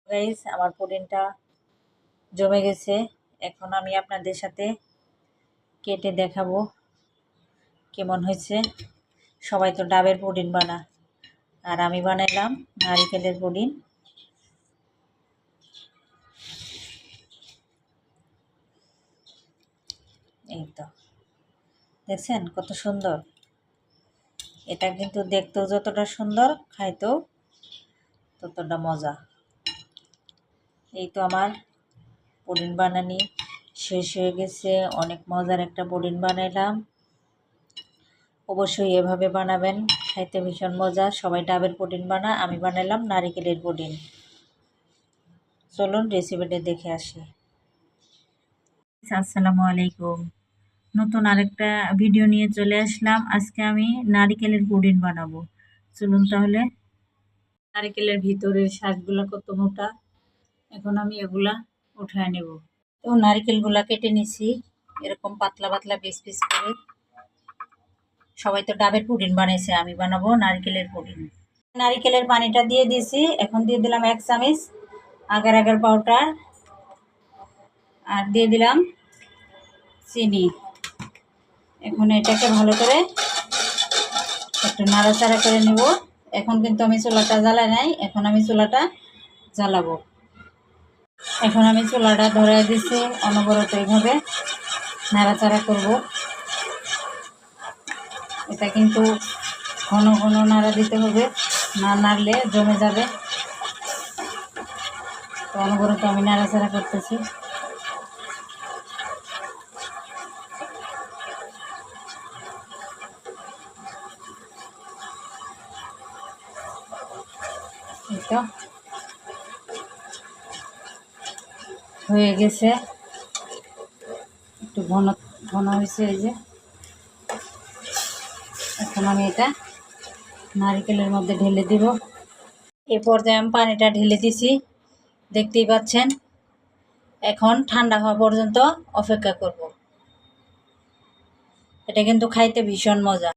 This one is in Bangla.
গাইস, আমার পুডিংটা জমে গেছে। এখন আমি আপনাদের সাথে কেটে দেখাবো কেমন হয়েছে। সবাই তো ডাবের পুডিং বানায়, আর আমি বানাইলাম নারিকেলের পুডিং। এই তো দেখছেন কত সুন্দর। এটা কিন্তু দেখতেও যতটা সুন্দর, খাইতেও ততটা মজা। এই তো আমার পুডিং বানানি শেষ হয়ে গেছে। অনেক মজার একটা পুডিং বানাইলাম। অবশ্যই এভাবে বানাবেন, খাইতে ভীষণ মজা। সবাই ডাবের পুডিং বানায়, আমি বানাইলাম নারিকেলের পুডিং। চলুন রেসিপিটা দেখে আসি। আসসালামু আলাইকুম, নতুন আরেকটা ভিডিও নিয়ে চলে আসলাম। আজকে আমি নারিকেলের পুডিং বানাবো। চলুন তাহলে। নারিকেলের ভিতরের শাঁসগুলো কত মোটা, এখন আমি এগুলা উঠায় নেব। তো নারিকেলগুলা কেটে নিছি এরকম পাতলা পাতলা পিস পিস করে। সবাই তো ডাবের পুডিং বানাইছে, আমি বানাবো নারকেলের পুডিং। নারিকেলের পানিটা দিয়ে দিয়েছি। এখন দিয়ে দিলাম 1 চামচ আগার আগার পাউডার, আর দিয়ে দিলাম চিনি। এখন এটাকে ভালো করে একটু নাড়াচাড়া করে নেব। এখন কিন্তু আমি চুলাটা জ্বালাই নাই, এখন আমি চুলাটা জ্বালাবো। এখন আমি চুলাটা ধরে দিছি, অনবরত এইভাবে নাড়াচাড়া করব। এটা কিন্তু ঘন ঘন নাড়া দিতে হবে, না নাড়লে জমে যাবে। তো অনবরত আমি নাড়াচাড়া করতেছি। এটা হয়ে গেছে, একটু ঘন ঘন হয়েছে। এই যে এখন আমি এটা নারকেলের মধ্যে ঢেলে দিব। এই পর্যায়ে আমি পানিটা ঢেলে দিছি, দেখতেই পাচ্ছেন। এখন ঠান্ডা হওয়া পর্যন্ত অপেক্ষা করব। এটা কিন্তু খাইতে ভীষণ মজা।